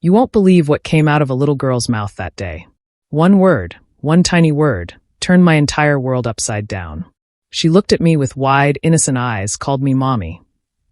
You won't believe what came out of a little girl's mouth that day. One word, one tiny word, turned my entire world upside down. She looked at me with wide, innocent eyes, called me mommy,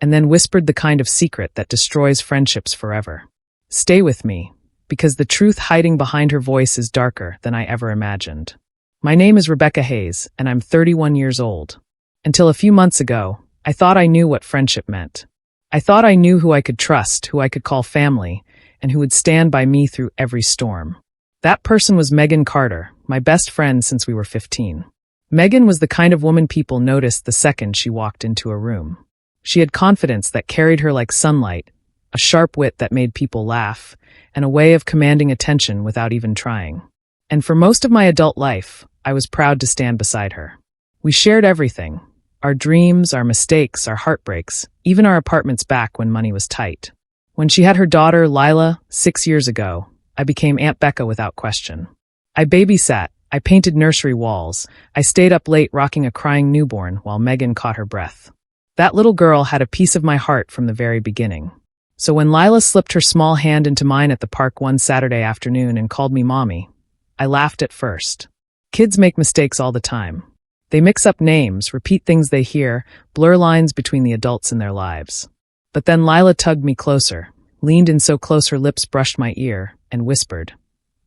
and then whispered the kind of secret that destroys friendships forever. Stay with me, because the truth hiding behind her voice is darker than I ever imagined. My name is Rebecca Hayes, and I'm 31 years old. Until a few months ago, I thought I knew what friendship meant. I thought I knew who I could trust, who I could call family, and who would stand by me through every storm. That person was Megan Carter, my best friend since we were 15. Megan was the kind of woman people noticed the second she walked into a room. She had confidence that carried her like sunlight, a sharp wit that made people laugh, and a way of commanding attention without even trying. And for most of my adult life, I was proud to stand beside her. We shared everything: our dreams, our mistakes, our heartbreaks, even our apartments back when money was tight. When she had her daughter, Lila, 6 years ago, I became Aunt Becca without question. I babysat, I painted nursery walls, I stayed up late rocking a crying newborn while Megan caught her breath. That little girl had a piece of my heart from the very beginning. So when Lila slipped her small hand into mine at the park one Saturday afternoon and called me mommy, I laughed at first. Kids make mistakes all the time. They mix up names, repeat things they hear, blur lines between the adults in their lives. But then Lila tugged me closer, leaned in so close her lips brushed my ear, and whispered,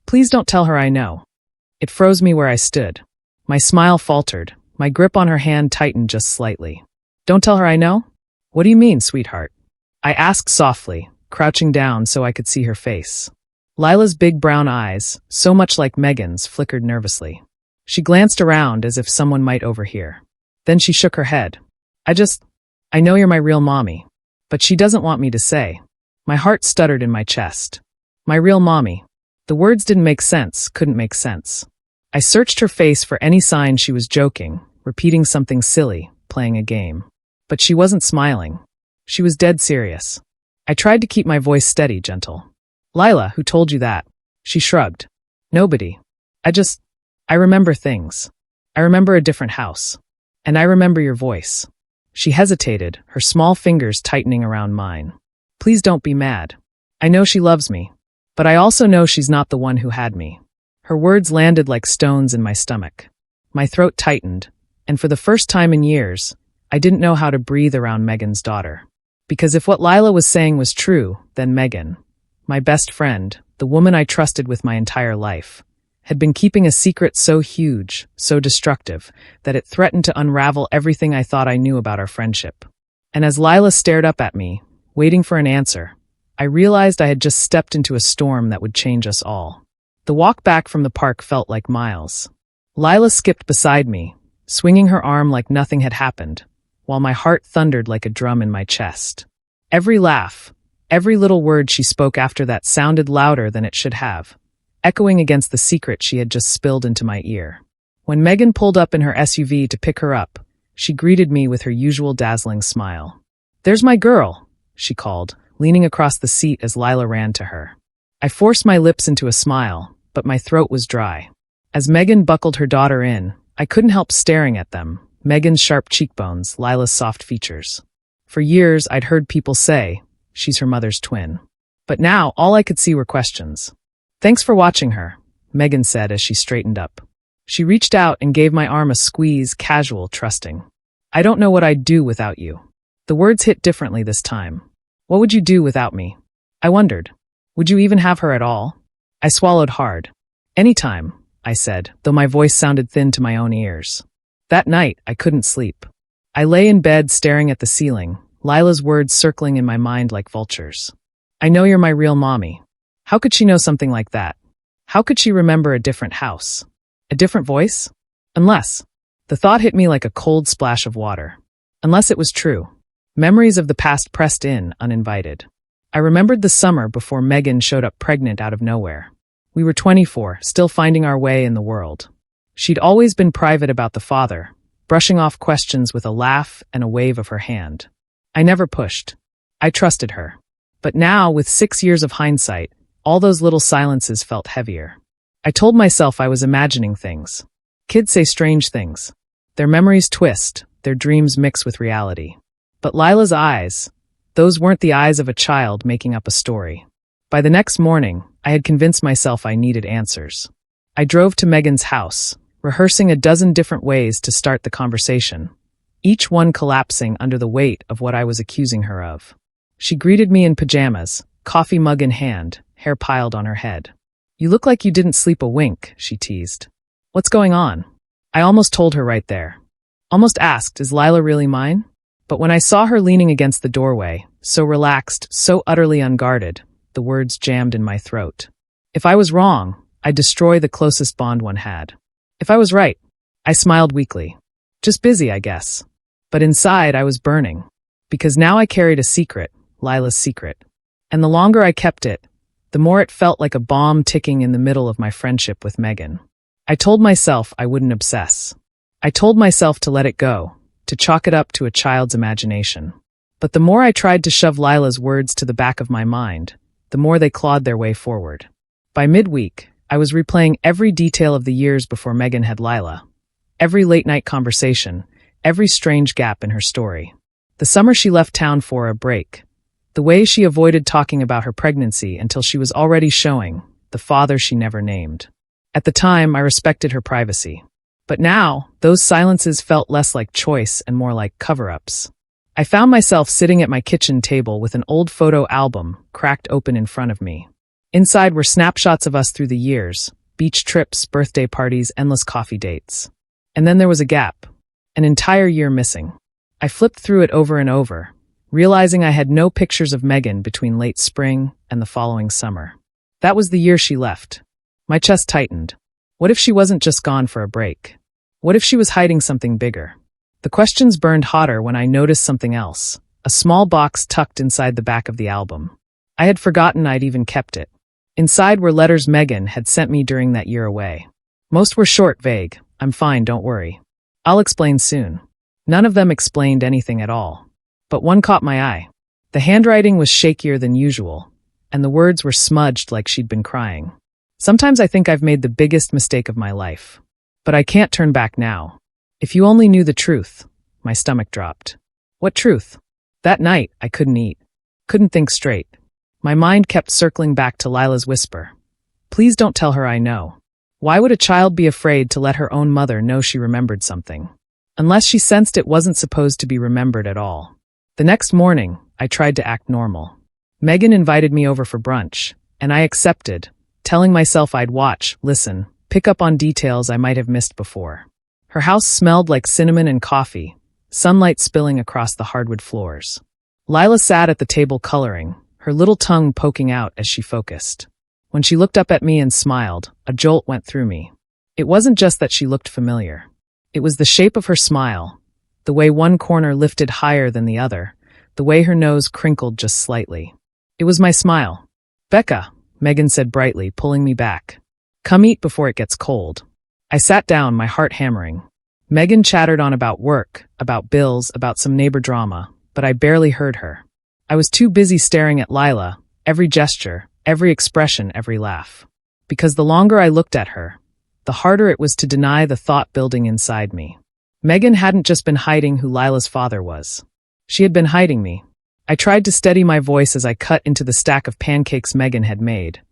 "Please don't tell her I know." It froze me where I stood. My smile faltered, my grip on her hand tightened just slightly. "Don't tell her I know? What do you mean, sweetheart?" I asked softly, crouching down so I could see her face. Lila's big brown eyes, so much like Megan's, flickered nervously. She glanced around as if someone might overhear. Then she shook her head. I know you're my real mommy. But she doesn't want me to say. My heart stuttered in my chest. My real mommy. The words didn't make sense, couldn't make sense. I searched her face for any sign she was joking, repeating something silly, playing a game. But she wasn't smiling. She was dead serious. I tried to keep my voice steady, gentle. "Lila, who told you that?" She shrugged. "Nobody. I remember things. I remember a different house. And I remember your voice." She hesitated, her small fingers tightening around mine. "Please don't be mad. I know she loves me. But I also know she's not the one who had me." Her words landed like stones in my stomach. My throat tightened, and for the first time in years, I didn't know how to breathe around Megan's daughter. Because if what Lila was saying was true, then Megan, my best friend, the woman I trusted with my entire life, had been keeping a secret so huge, so destructive, that it threatened to unravel everything I thought I knew about our friendship. And as Lila stared up at me, waiting for an answer, I realized I had just stepped into a storm that would change us all. The walk back from the park felt like miles. Lila skipped beside me, swinging her arm like nothing had happened, while my heart thundered like a drum in my chest. Every laugh, every little word she spoke after that sounded louder than it should have, echoing against the secret she had just spilled into my ear. When Megan pulled up in her SUV to pick her up, she greeted me with her usual dazzling smile. "There's my girl," she called, leaning across the seat as Lila ran to her. I forced my lips into a smile, but my throat was dry. As Megan buckled her daughter in, I couldn't help staring at them, Megan's sharp cheekbones, Lila's soft features. For years, I'd heard people say, she's her mother's twin. But now, all I could see were questions. "Thanks for watching her," Megan said as she straightened up. She reached out and gave my arm a squeeze, casual, trusting. "I don't know what I'd do without you." The words hit differently this time. "What would you do without me?" I wondered. "Would you even have her at all?" I swallowed hard. "Anytime," I said, though my voice sounded thin to my own ears. That night, I couldn't sleep. I lay in bed staring at the ceiling, Lila's words circling in my mind like vultures. "I know you're my real mommy." How could she know something like that? How could she remember a different house? A different voice? Unless. The thought hit me like a cold splash of water. Unless it was true. Memories of the past pressed in, uninvited. I remembered the summer before Megan showed up pregnant out of nowhere. We were 24, still finding our way in the world. She'd always been private about the father, brushing off questions with a laugh and a wave of her hand. I never pushed. I trusted her. But now, with 6 years of hindsight, all those little silences felt heavier. I told myself I was imagining things. Kids say strange things. Their memories twist, their dreams mix with reality. But Lila's eyes, those weren't the eyes of a child making up a story. By the next morning, I had convinced myself I needed answers. I drove to Megan's house, rehearsing a dozen different ways to start the conversation, each one collapsing under the weight of what I was accusing her of. She greeted me in pajamas, coffee mug in hand, hair piled on her head. "You look like you didn't sleep a wink," she teased. "What's going on?" I almost told her right there. Almost asked, "Is Lila really mine?" But when I saw her leaning against the doorway, so relaxed, so utterly unguarded, the words jammed in my throat. If I was wrong, I'd destroy the closest bond one had. If I was right, I smiled weakly. Just busy, I guess. But inside, I was burning. Because now I carried a secret, Lila's secret. And the longer I kept it, the more it felt like a bomb ticking in the middle of my friendship with Megan. I told myself I wouldn't obsess. I told myself to let it go, to chalk it up to a child's imagination. But the more I tried to shove Lila's words to the back of my mind, the more they clawed their way forward. By midweek, I was replaying every detail of the years before Megan had Lila. Every late-night conversation, every strange gap in her story. The summer she left town for a break. The way she avoided talking about her pregnancy until she was already showing the father she never named. At the time, I respected her privacy. But now, those silences felt less like choice and more like cover-ups. I found myself sitting at my kitchen table with an old photo album cracked open in front of me. Inside were snapshots of us through the years, beach trips, birthday parties, endless coffee dates. And then there was a gap, an entire year missing. I flipped through it over and over, realizing I had no pictures of Megan between late spring and the following summer. That was the year she left. My chest tightened. What if she wasn't just gone for a break? What if she was hiding something bigger? The questions burned hotter when I noticed something else, a small box tucked inside the back of the album. I had forgotten I'd even kept it. Inside were letters Megan had sent me during that year away. Most were short, vague. "I'm fine, don't worry. I'll explain soon." None of them explained anything at all. But one caught my eye. The handwriting was shakier than usual, and the words were smudged like she'd been crying. Sometimes I think I've made the biggest mistake of my life. But I can't turn back now. If you only knew the truth. My stomach dropped. What truth? That night, I couldn't eat. Couldn't think straight. My mind kept circling back to Lila's whisper. "Please don't tell her I know." Why would a child be afraid to let her own mother know she remembered something? Unless she sensed it wasn't supposed to be remembered at all. The next morning, I tried to act normal. Megan invited me over for brunch, and I accepted, telling myself I'd watch, listen, pick up on details I might have missed before. Her house smelled like cinnamon and coffee, sunlight spilling across the hardwood floors. Lila sat at the table coloring, her little tongue poking out as she focused. When she looked up at me and smiled, a jolt went through me. It wasn't just that she looked familiar. It was the shape of her smile, the way one corner lifted higher than the other, the way her nose crinkled just slightly. It was my smile. "Becca," Megan said brightly, pulling me back. "Come eat before it gets cold." I sat down, my heart hammering. Megan chattered on about work, about bills, about some neighbor drama, but I barely heard her. I was too busy staring at Lila, every gesture, every expression, every laugh. Because the longer I looked at her, the harder it was to deny the thought building inside me. Megan hadn't just been hiding who Lila's father was. She had been hiding me. I tried to steady my voice as I cut into the stack of pancakes Megan had made,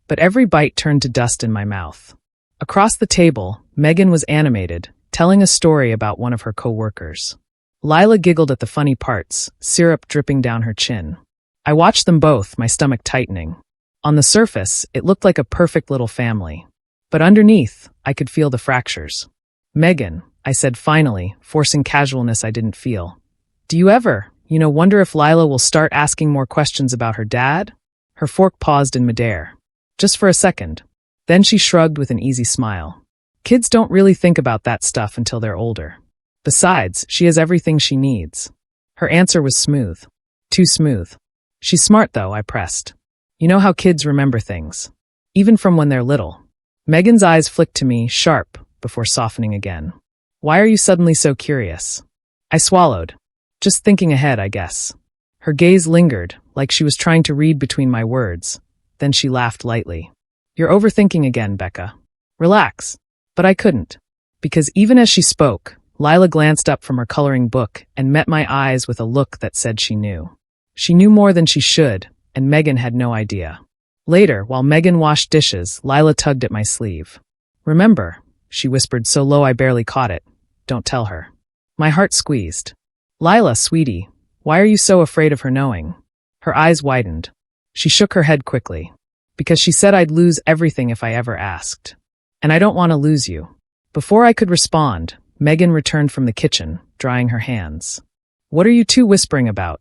but every bite turned to dust in my mouth. Across the table, Megan was animated, telling a story about one of her co-workers. Lila giggled at the funny parts, syrup dripping down her chin. I watched them both, my stomach tightening. On the surface, it looked like a perfect little family. But underneath, I could feel the fractures. "Megan," I said finally, forcing casualness I didn't feel. "Do you ever, wonder if Lila will start asking more questions about her dad?" Her fork paused in midair. Just for a second. Then she shrugged with an easy smile. "Kids don't really think about that stuff until they're older. Besides, she has everything she needs." Her answer was smooth. Too smooth. "She's smart though," I pressed. "You know how kids remember things. Even from when they're little." Megan's eyes flicked to me, sharp, before softening again. "Why are you suddenly so curious?" I swallowed. Just thinking ahead, I guess. Her gaze lingered, like she was trying to read between my words. Then she laughed lightly. "You're overthinking again, Becca. Relax." But I couldn't. Because even as she spoke, Lila glanced up from her coloring book and met my eyes with a look that said she knew. She knew more than she should, and Megan had no idea. Later, while Megan washed dishes, Lila tugged at my sleeve. "Remember," she whispered so low I barely caught it. "Don't tell her." My heart squeezed. "Lila, sweetie, why are you so afraid of her knowing?" Her eyes widened. She shook her head quickly. "Because she said I'd lose everything if I ever asked. And I don't want to lose you." Before I could respond, Megan returned from the kitchen, drying her hands. "What are you two whispering about?"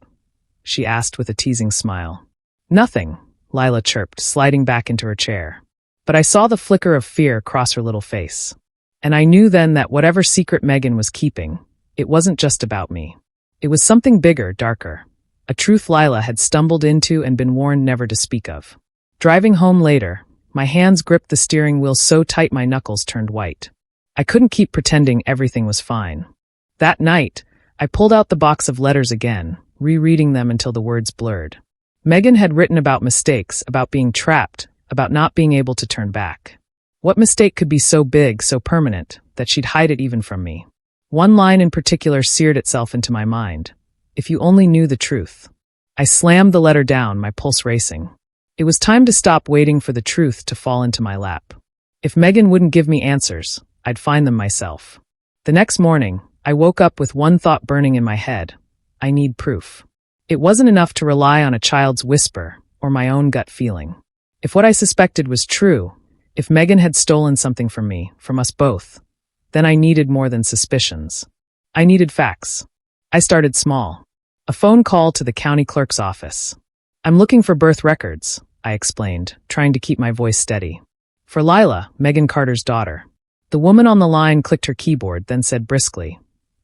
she asked with a teasing smile. "Nothing," Lila chirped, sliding back into her chair. But I saw the flicker of fear cross her little face. And I knew then that whatever secret Megan was keeping, it wasn't just about me. It was something bigger, darker. A truth Lila had stumbled into and been warned never to speak of. Driving home later, my hands gripped the steering wheel so tight my knuckles turned white. I couldn't keep pretending everything was fine. That night, I pulled out the box of letters again, rereading them until the words blurred. Megan had written about mistakes, about being trapped, about not being able to turn back. What mistake could be so big, so permanent, that she'd hide it even from me? One line in particular seared itself into my mind. "If you only knew the truth." I slammed the letter down, my pulse racing. It was time to stop waiting for the truth to fall into my lap. If Megan wouldn't give me answers, I'd find them myself. The next morning, I woke up with one thought burning in my head. I need proof. It wasn't enough to rely on a child's whisper or my own gut feeling. If what I suspected was true, if Megan had stolen something from me, from us both, then I needed more than suspicions. I needed facts. I started small. A phone call to the county clerk's office. "I'm looking for birth records," I explained, trying to keep my voice steady. "For Lila, Megan Carter's daughter." The woman on the line clicked her keyboard, then said briskly,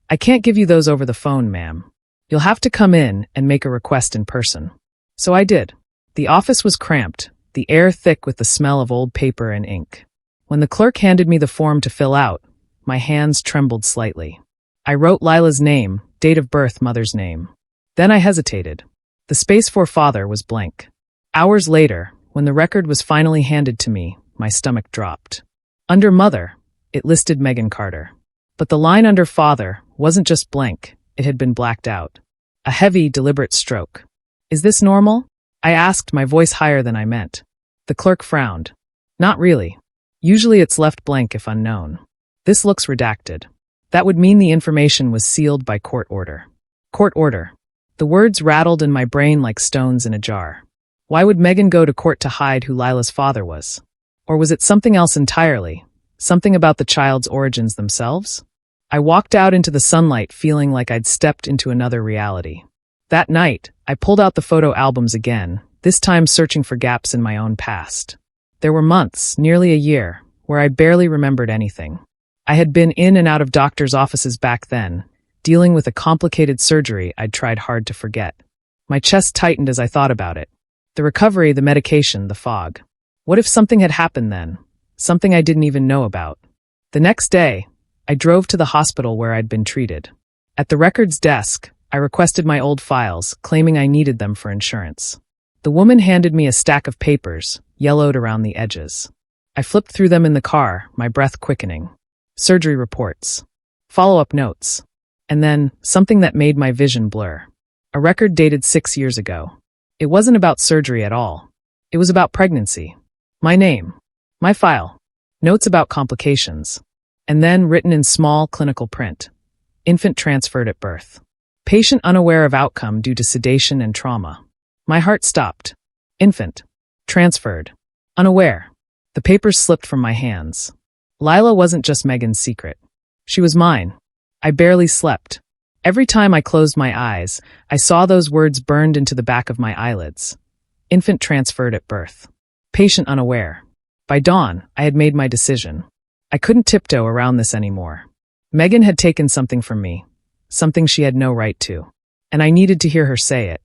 "I can't give you those over the phone, ma'am. You'll have to come in and make a request in person." So I did. The office was cramped, the air thick with the smell of old paper and ink. When the clerk handed me the form to fill out, my hands trembled slightly. I wrote Lila's name, date of birth, mother's name. Then I hesitated. The space for father was blank. Hours later, when the record was finally handed to me, my stomach dropped. Under mother, it listed Megan Carter. But the line under father wasn't just blank, it had been blacked out. A heavy, deliberate stroke. "Is this normal?" I asked, my voice higher than I meant. The clerk frowned. "Not really. Usually it's left blank if unknown. This looks redacted." That would mean the information was sealed by court order. Court order. The words rattled in my brain like stones in a jar. Why would Megan go to court to hide who Lila's father was? Or was it something else entirely? Something about the child's origins themselves? I walked out into the sunlight feeling like I'd stepped into another reality. That night, I pulled out the photo albums again, this time searching for gaps in my own past. There were months, nearly a year, where I barely remembered anything. I had been in and out of doctors' offices back then, dealing with a complicated surgery I'd tried hard to forget. My chest tightened as I thought about it. The recovery, the medication, the fog. What if something had happened then? Something I didn't even know about. The next day, I drove to the hospital where I'd been treated. At the records desk, I requested my old files, claiming I needed them for insurance. The woman handed me a stack of papers, yellowed around the edges. I flipped through them in the car, my breath quickening. Surgery reports. Follow-up notes. And then, something that made my vision blur. A record dated 6 years ago. It wasn't about surgery at all. It was about pregnancy. My name. My file. Notes about complications. And then, written in small clinical print. Infant transferred at birth. Patient unaware of outcome due to sedation and trauma. My heart stopped. Infant. Transferred. Unaware. The papers slipped from my hands. Lila wasn't just Megan's secret. She was mine. I barely slept. Every time I closed my eyes, I saw those words burned into the back of my eyelids. Infant transferred at birth. Patient unaware. By dawn, I had made my decision. I couldn't tiptoe around this anymore. Megan had taken something from me. Something she had no right to. And I needed to hear her say it.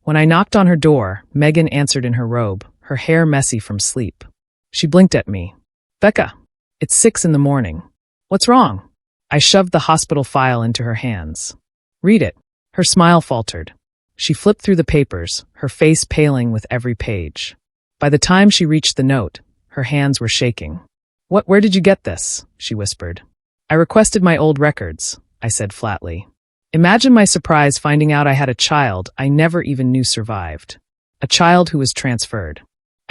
When I knocked on her door, Megan answered in her robe, her hair messy from sleep. She blinked at me. "Becca, it's 6 in the morning. What's wrong?" I shoved the hospital file into her hands. "Read it." Her smile faltered. She flipped through the papers, her face paling with every page. By the time she reached the note, her hands were shaking. Where did you get this?" she whispered. "I requested my old records," I said flatly. Imagine my surprise finding out I had a child I never even knew survived. A child who was transferred.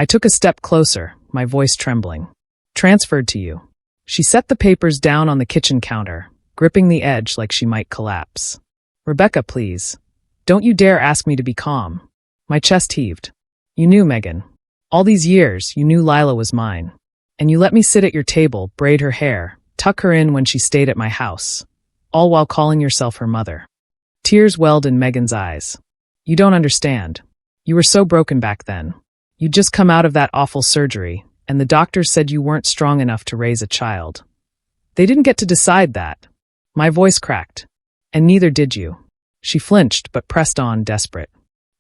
I took a step closer, my voice trembling. Transferred to you. She set the papers down on the kitchen counter, gripping the edge like she might collapse. Rebecca, please. Don't you dare ask me to be calm. My chest heaved. You knew, Megan. All these years, you knew Lila was mine. And you let me sit at your table, braid her hair, tuck her in when she stayed at my house, all while calling yourself her mother. Tears welled in Megan's eyes. You don't understand. You were so broken back then. You'd just come out of that awful surgery, and the doctors said you weren't strong enough to raise a child. They didn't get to decide that. My voice cracked. And neither did you. She flinched, but pressed on, desperate.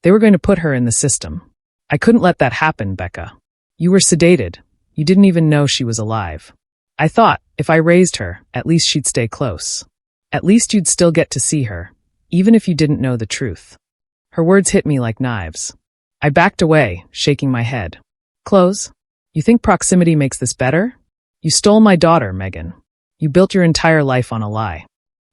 They were going to put her in the system. I couldn't let that happen, Becca. You were sedated. You didn't even know she was alive. I thought, if I raised her, at least she'd stay close. At least you'd still get to see her, even if you didn't know the truth. Her words hit me like knives. I backed away, shaking my head. Close? You think proximity makes this better? You stole my daughter, Megan. You built your entire life on a lie.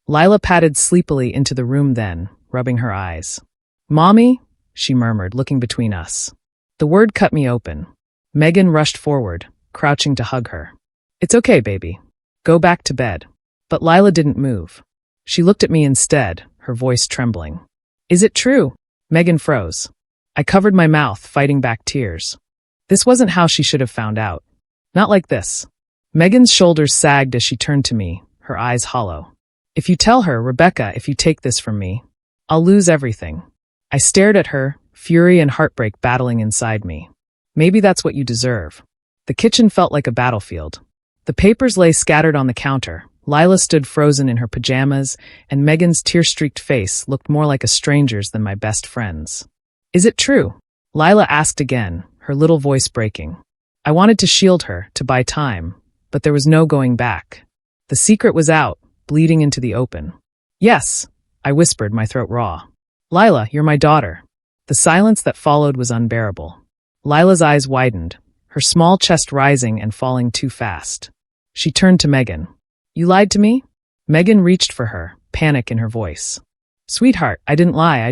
Lila padded sleepily into the room then, rubbing her eyes. Mommy? She murmured, looking between us. The word cut me open. Megan rushed forward, crouching to hug her. It's okay, baby. Go back to bed. But Lila didn't move. She looked at me instead, her voice trembling. Is it true? Megan froze. I covered my mouth, fighting back tears. This wasn't how she should have found out. Not like this. Megan's shoulders sagged as she turned to me, her eyes hollow. If you tell her, Rebecca, if you take this from me, I'll lose everything. I stared at her, fury and heartbreak battling inside me. Maybe that's what you deserve. The kitchen felt like a battlefield. The papers lay scattered on the counter. Lila stood frozen in her pajamas, and Megan's tear-streaked face looked more like a stranger's than my best friend's. Is it true? Lila asked again, her little voice breaking. I wanted to shield her, to buy time, but there was no going back. The secret was out, bleeding into the open. Yes, I whispered, my throat raw. Lila, you're my daughter. The silence that followed was unbearable. Lila's eyes widened, her small chest rising and falling too fast. She turned to Megan. You lied to me? Megan reached for her, panic in her voice. Sweetheart, I didn't lie,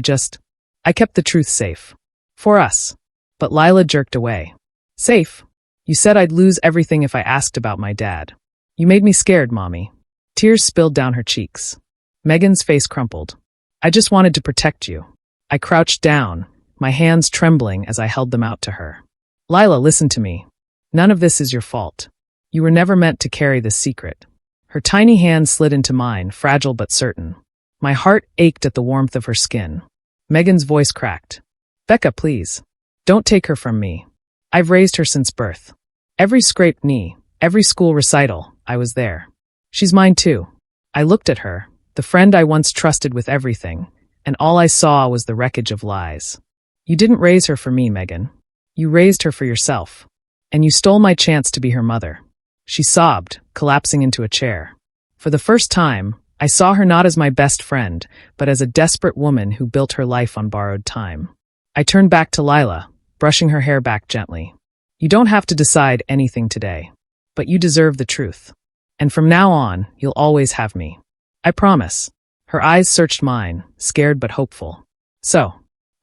I kept the truth safe. For us. But Lila jerked away. Safe? You said I'd lose everything if I asked about my dad. You made me scared, Mommy. Tears spilled down her cheeks. Megan's face crumpled. I just wanted to protect you. I crouched down, my hands trembling as I held them out to her. Lila, listen to me. None of this is your fault. You were never meant to carry this secret. Her tiny hand slid into mine, fragile but certain. My heart ached at the warmth of her skin. Megan's voice cracked. Becca, please. Don't take her from me. I've raised her since birth. Every scraped knee, every school recital, I was there. She's mine too. I looked at her, the friend I once trusted with everything, and all I saw was the wreckage of lies. You didn't raise her for me, Megan. You raised her for yourself. And you stole my chance to be her mother. She sobbed, collapsing into a chair. For the first time, I saw her not as my best friend, but as a desperate woman who built her life on borrowed time. I turned back to Lila, brushing her hair back gently. You don't have to decide anything today, but you deserve the truth. And from now on, you'll always have me. I promise. Her eyes searched mine, scared but hopeful. So,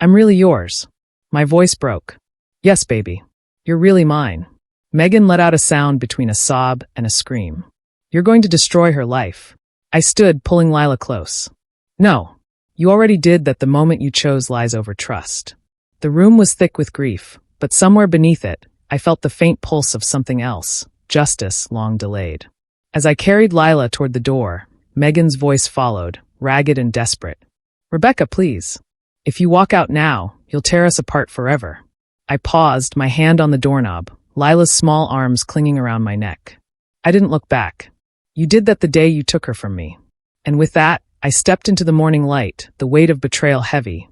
I'm really yours. My voice broke. Yes, baby. You're really mine. Megan let out a sound between a sob and a scream. You're going to destroy her life. I stood, pulling Lila close. No. You already did that the moment you chose lies over trust. The room was thick with grief, but somewhere beneath it, I felt the faint pulse of something else, justice long delayed. As I carried Lila toward the door, Megan's voice followed, ragged and desperate. Rebecca, please. If you walk out now, you'll tear us apart forever. I paused, my hand on the doorknob, Lila's small arms clinging around my neck. I didn't look back. You did that the day you took her from me. And with that, I stepped into the morning light, the weight of betrayal heavy,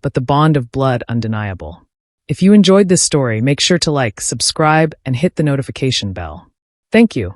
but the bond of blood undeniable. If you enjoyed this story, make sure to like, subscribe, and hit the notification bell. Thank you.